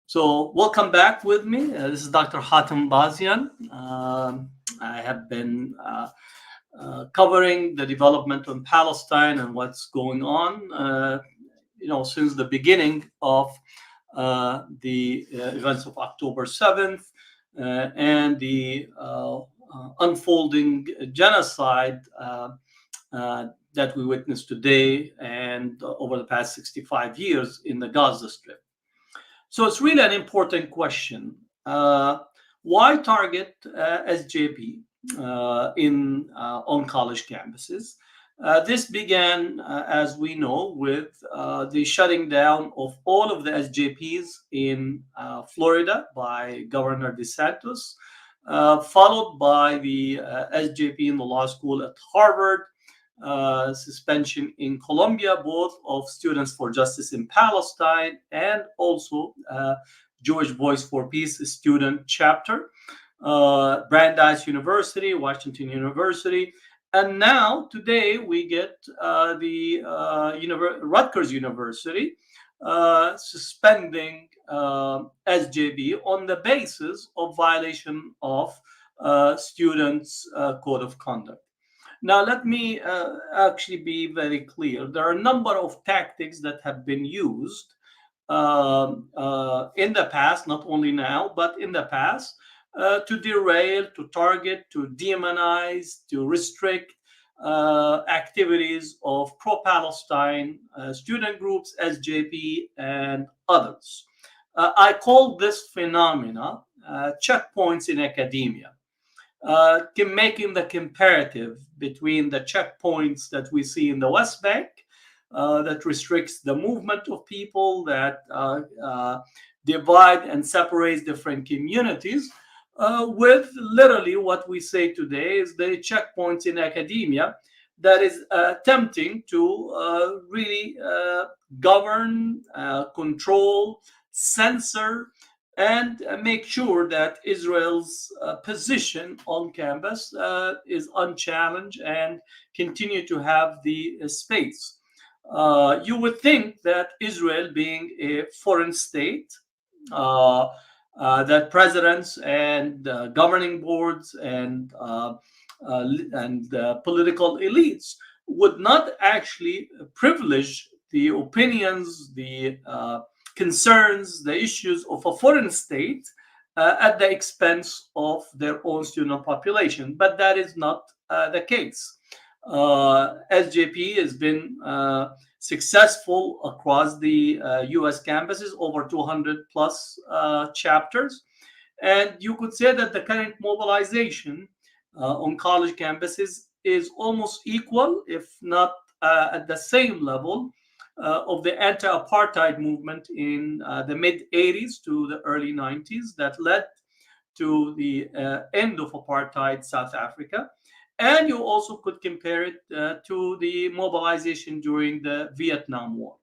So, welcome back with me. This is Dr. Hatem Bazian. I have been covering the development in Palestine and what's going on, since the beginning of the events of October 7th and the unfolding genocide that we witnessed today and over the past 65 years in the Gaza Strip. So it's really an important question. Uh, why target SJP on college campuses? This began, as we know, with the shutting down of all of the SJPs in Florida by Governor DeSantis, followed by the SJP in the law school at Harvard, suspension in Colombia, both of Students for Justice in Palestine and also Jewish Voice for Peace student chapter, Brandeis University, Washington University. And now, today, we get the Rutgers University suspending SJB on the basis of violation of students' code of conduct. Now, let me actually be very clear. There are a number of tactics that have been used in the past, not only now, but in the past, to derail, to target, to demonize, to restrict activities of pro-Palestine student groups, SJP, and others. I call this phenomena checkpoints in academia. Making the comparative between the checkpoints that we see in the West Bank that restricts the movement of people, that divide and separates different communities, with literally what we say today is the checkpoints in academia that is attempting to really govern, control, censor, and make sure that Israel's position on campus is unchallenged and continue to have the space. You would think that Israel, being a foreign state, that presidents and governing boards and political elites would not actually privilege the opinions, the concerns, the issues of a foreign state at the expense of their own student population. But that is not the case. SJP has been successful across the US campuses, over 200 plus chapters. And you could say that the current mobilization on college campuses is almost equal, if not at the same level, of the anti-apartheid movement in the mid-80s to the early 90s that led to the end of apartheid South Africa. And you also could compare it to the mobilization during the Vietnam War.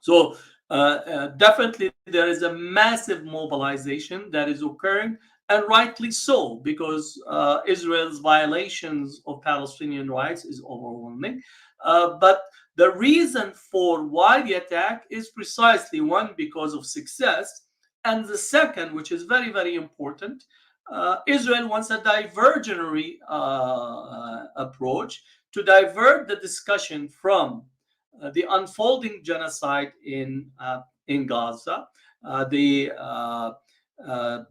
So definitely there is a massive mobilization that is occurring, and rightly so, because Israel's violations of Palestinian rights is overwhelming. But the reason for why the attack is precisely one, because of success, and the second, which is very, very important, Israel wants a diversionary approach to divert the discussion from the unfolding genocide in Gaza, the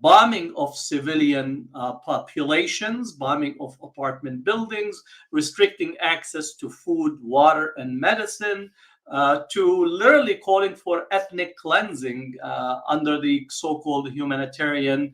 bombing of civilian populations, bombing of apartment buildings, restricting access to food, water, and medicine, to literally calling for ethnic cleansing under the so-called humanitarian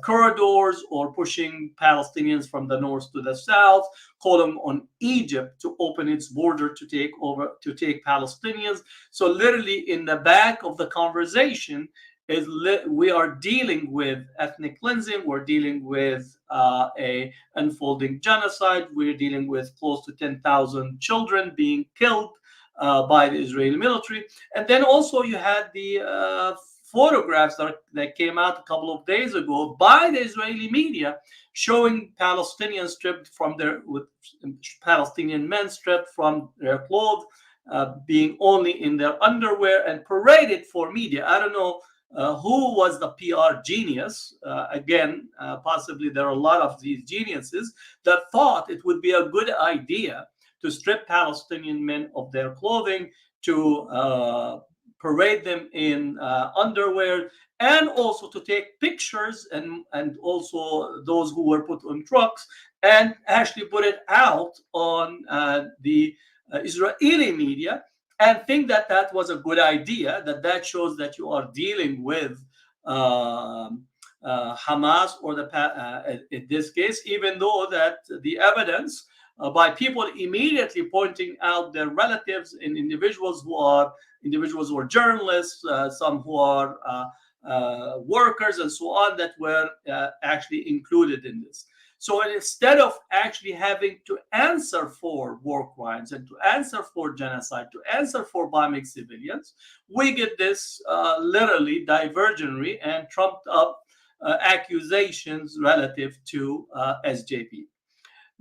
corridors, or pushing Palestinians from the north to the south, calling on Egypt to open its border to take Palestinians. So literally in the back of the conversation is we are dealing with ethnic cleansing, we're dealing with a unfolding genocide, we're dealing with close to 10,000 children being killed by the Israeli military. And then also you had the photographs that came out a couple of days ago by the Israeli media showing Palestinians with Palestinian men stripped from their clothes, being only in their underwear and paraded for media. I don't know who was the PR genius. Again, possibly there are a lot of these geniuses that thought it would be a good idea to strip Palestinian men of their clothing, to parade them in underwear, and also to take pictures, and also those who were put on trucks, and actually put it out on the Israeli media, and think that that was a good idea, that that shows that you are dealing with Hamas, or in this case, even though that the evidence by people immediately pointing out their relatives and individuals who are journalists, some who are workers, and so on, that were actually included in this. So instead of actually having to answer for war crimes and to answer for genocide, to answer for bombing civilians, we get this literally diversionary and trumped up accusations relative to SJP.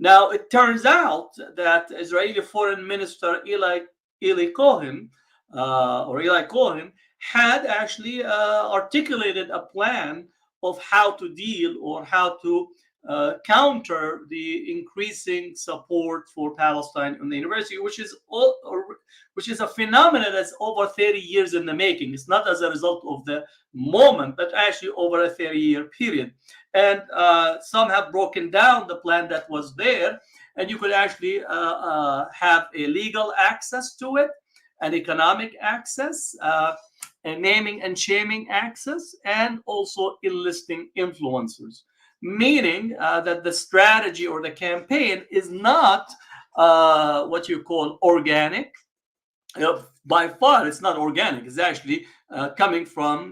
Now, it turns out that Israeli Foreign Minister Eli Cohen, had actually articulated a plan of how to deal, or how to counter the increasing support for Palestine in the university, which is a phenomenon that's over 30 years in the making. It's not as a result of the moment, but actually over a 30-year period. And some have broken down the plan that was there, and you could actually have a legal access to it, an economic access, a naming and shaming access, and also enlisting influencers. Meaning that the strategy or the campaign is not what you call organic. By far, it's not organic. It's actually coming from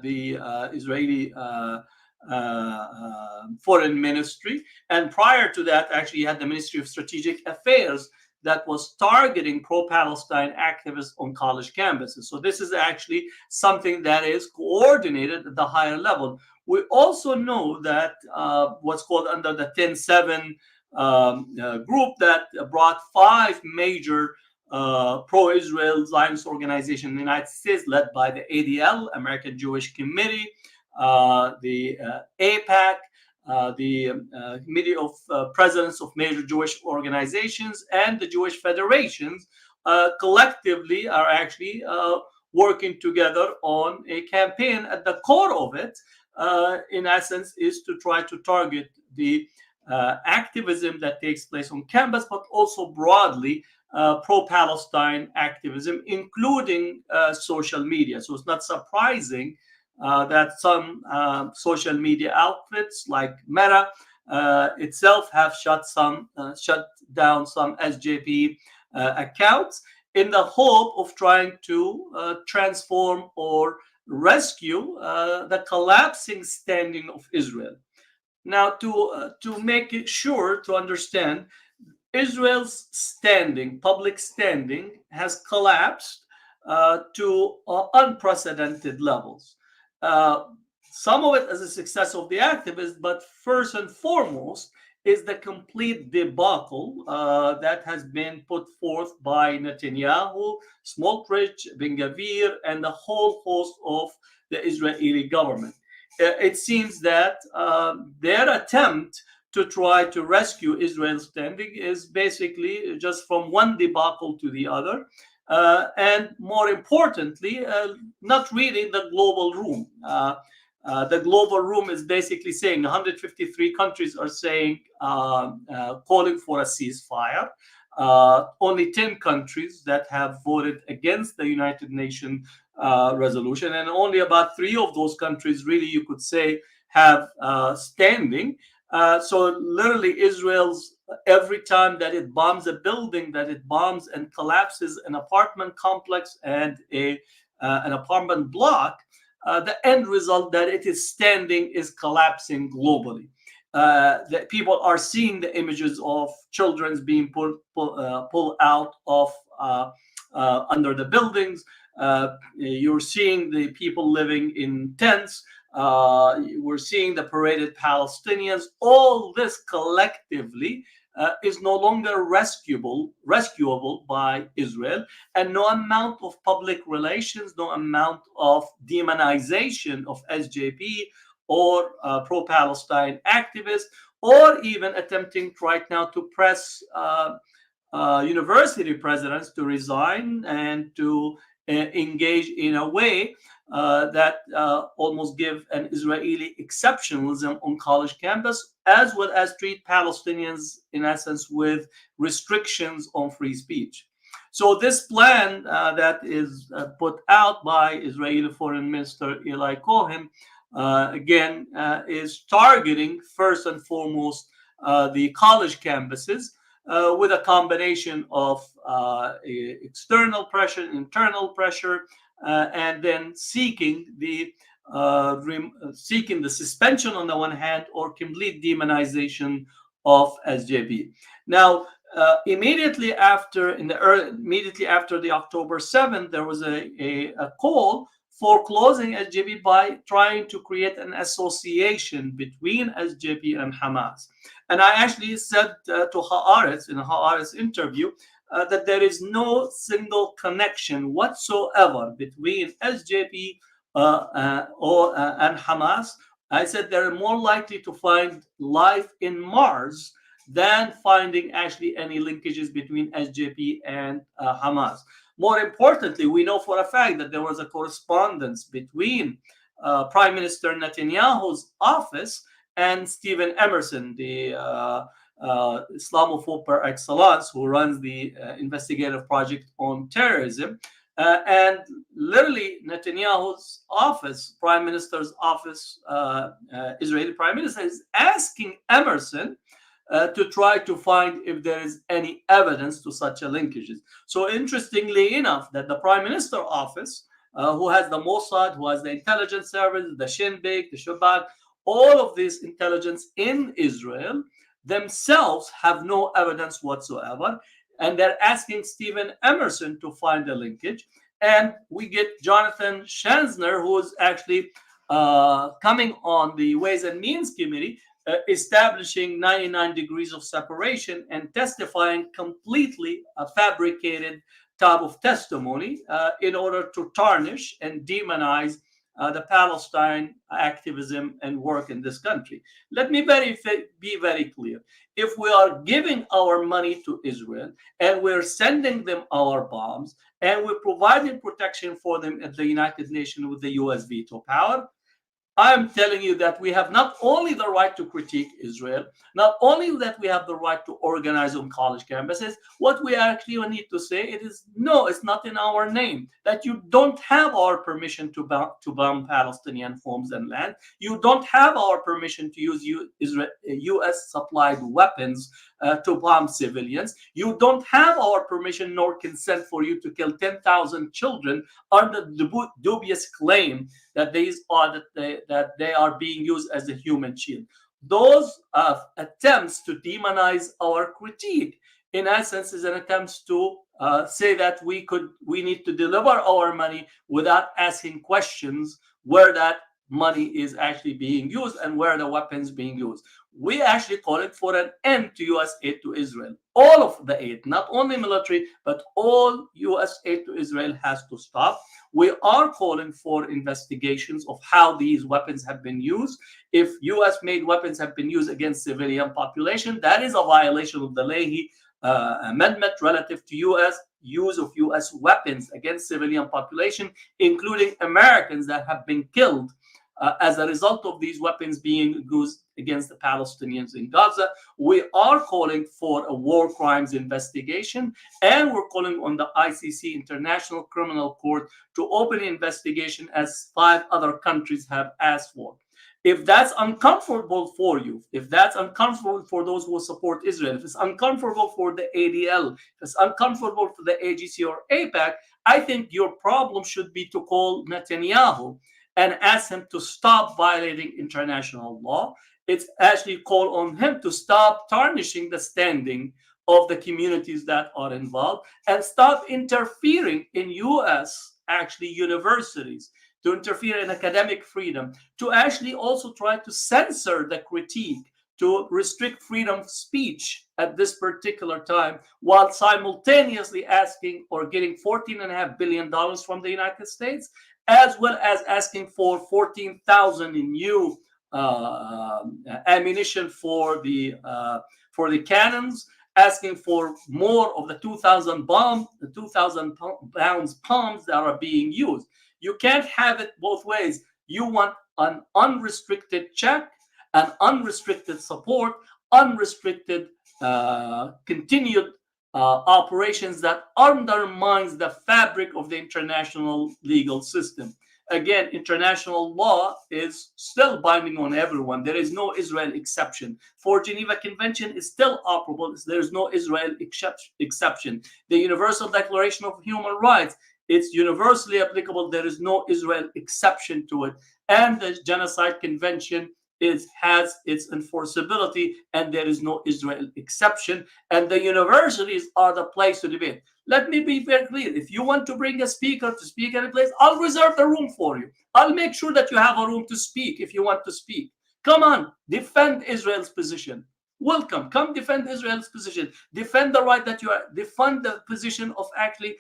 the Israeli foreign ministry. And prior to that, actually, you had the Ministry of Strategic Affairs that was targeting pro-Palestine activists on college campuses. So this is actually something that is coordinated at the higher level. We also know that what's called under the 10-7 group that brought 5 major pro-Israel Zionist organizations in the United States, led by the ADL, American Jewish Committee, the APAC, the Committee of Presidents of Major Jewish Organizations, and the Jewish Federations, collectively are actually working together on a campaign. At the core of it, in essence, is to try to target the activism that takes place on campus, but also broadly pro-Palestine activism, including social media. So it's not surprising that some social media outlets like Meta itself have shut down some SJP accounts, in the hope of trying to transform or rescue the collapsing standing of Israel. Now, to make it sure to understand, Israel's standing, public standing, has collapsed to unprecedented levels. Some of it as a success of the activists, but first and foremost is the complete debacle that has been put forth by Netanyahu, Smotrich, Ben Gvir, and the whole host of the Israeli government. It seems that their attempt to try to rescue Israel's standing is basically just from one debacle to the other. And more importantly, not reading the global room. The global room is basically saying 153 countries are saying, calling for a ceasefire. Only 10 countries that have voted against the United Nations resolution, and only about 3 of those countries, really, you could say, have standing. So literally, Israel's, every time that it bombs a building, that it bombs and collapses an apartment complex and an apartment block, the end result that it is standing is collapsing globally. That people are seeing the images of children being pulled out of under the buildings. You're seeing the people living in tents. We're seeing the paraded Palestinians. All this collectively is no longer rescuable by Israel, and no amount of public relations, no amount of demonization of SJP or pro-Palestine activists, or even attempting right now to press university presidents to resign and to engage in a way that almost give an Israeli exceptionalism on college campus, as well as treat Palestinians, in essence, with restrictions on free speech. So this plan that is put out by Israeli Foreign Minister Eli Cohen, again, is targeting first and foremost the college campuses, with a combination of external pressure, internal pressure, and then seeking the suspension on the one hand, or complete demonization of SJP. Now, immediately after the October 7th, there was a call for closing SJP by trying to create an association between SJP and Hamas. And I actually said to Haaretz, in a Haaretz interview, that there is no single connection whatsoever between SJP and Hamas. I said they're more likely to find life in Mars than finding actually any linkages between SJP and Hamas. More importantly, we know for a fact that there was a correspondence between Prime Minister Netanyahu's office and Stephen Emerson, the Islamophobe par excellence, who runs the investigative project on terrorism. And literally, Netanyahu's office, Prime Minister's office, Israeli Prime Minister, is asking Emerson to try to find if there is any evidence to such a linkages. So interestingly enough, that the Prime Minister office, who has the Mossad, who has the intelligence service, the Shin Bet, the Shabak, all of this intelligence in Israel themselves have no evidence whatsoever. And they're asking Stephen Emerson to find a linkage. And we get Jonathan Shansner, who is actually coming on the Ways and Means Committee, establishing 99 degrees of separation and testifying completely a fabricated type of testimony in order to tarnish and demonize the Palestine activism and work in this country. Let me be very clear. If we are giving our money to Israel and we're sending them our bombs and we're providing protection for them at the United Nations with the US veto power, I'm telling you that we have not only the right to critique Israel, not only that we have the right to organize on college campuses, what we actually need to say it is, no, it's not in our name, that you don't have our permission to bomb Palestinian homes and land. You don't have our permission to use U.S. supplied weapons to bomb civilians. You don't have our permission nor consent for you to kill 10,000 children under the dubious claim that they are being used as a human shield. Those attempts to demonize our critique, in essence, is an attempt to say that we need to deliver our money without asking questions where that money is actually being used and where the weapons being used. We actually call it for an end to U.S. aid to Israel. All of the aid, not only military, but all U.S. aid to Israel has to stop. We are calling for investigations of how these weapons have been used. If U.S.-made weapons have been used against civilian population, that is a violation of the Leahy Amendment relative to U.S. use of U.S. weapons against civilian population, including Americans that have been killed as a result of these weapons being used against the Palestinians in Gaza. We are calling for a war crimes investigation, and we're calling on the ICC, International Criminal Court, to open an investigation as 5 other countries have asked for. If that's uncomfortable for you, if that's uncomfortable for those who support Israel, if it's uncomfortable for the ADL, if it's uncomfortable for the AGC or AIPAC, I think your problem should be to call Netanyahu and ask him to stop violating international law. It's actually call on him to stop tarnishing the standing of the communities that are involved and stop interfering in U.S. actually universities, to interfere in academic freedom, to actually also try to censor the critique, to restrict freedom of speech at this particular time, while simultaneously asking or getting $14.5 billion from the United States, as well as asking for 14,000 in new ammunition for the cannons, asking for more of the 2,000 pounds bombs that are being used. You can't have it both ways. You want an unrestricted check, an unrestricted support, unrestricted continued operations that undermines the fabric of the international legal system. Again, international law is still binding on everyone. There is no Israel exception. For Geneva Convention is still operable. There is no Israel exception. The Universal Declaration of Human Rights, it's universally applicable. There is no Israel exception to it. And the Genocide Convention has its enforceability, and there is no Israel exception. And the universities are the place to debate. Let me be very clear. If you want to bring a speaker to speak at a place, I'll reserve the room for you. I'll make sure that you have a room to speak if you want to speak. Come on, defend Israel's position. Welcome. Come defend Israel's position. Defend the right that you are. Defend the position of actually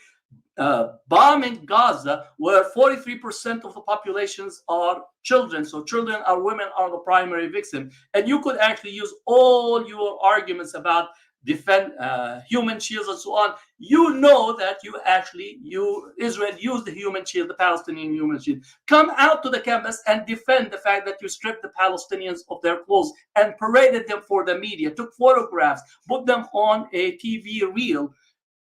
bombing Gaza, where 43% of the populations are children. So children or women are the primary victim. And you could actually use all your arguments about defend human shields and so on. You know that Israel used the human shield, the Palestinian human shield. Come out to the campus and defend the fact that you stripped the Palestinians of their clothes and paraded them for the media, took photographs, put them on a TV reel.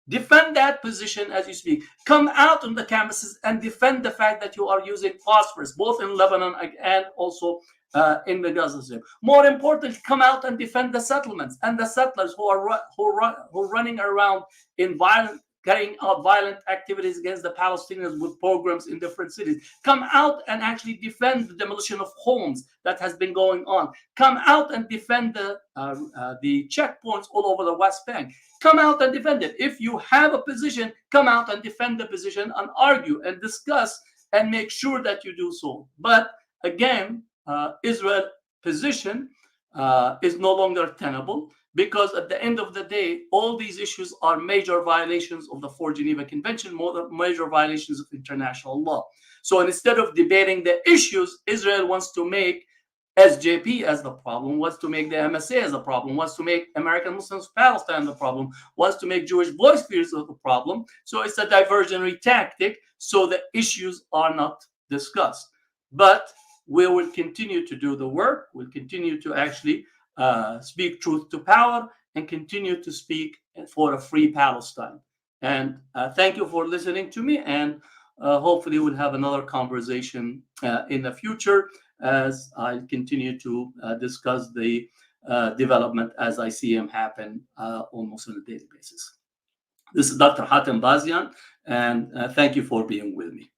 Defend that position as you speak. Come out on the campuses and defend the fact that you are using phosphorus, both in Lebanon and also in the Gaza Strip. More importantly, come out and defend the settlements and the settlers who are running around in carrying out violent activities against the Palestinians with pogroms in different cities. Come out and actually defend the demolition of homes that has been going on. Come out and defend the checkpoints all over the West Bank. Come out and defend it. If you have a position, come out and defend the position and argue and discuss and make sure that you do so. But again, Israel's position is no longer tenable, because at the end of the day, all these issues are major violations of the Fourth Geneva Convention, major violations of international law. So instead of debating the issues, Israel wants to make SJP as the problem, wants to make the MSA as a problem, wants to make American Muslims Palestine the problem, wants to make Jewish bloc spheres the problem. So it's a diversionary tactic, so the issues are not discussed. But we will continue to do the work. We'll continue to actually speak truth to power and continue to speak for a free Palestine. And thank you for listening to me. And hopefully we'll have another conversation in the future as I continue to discuss the development as I see them happen almost on a daily basis. This is Dr. Hatem Bazian, and thank you for being with me.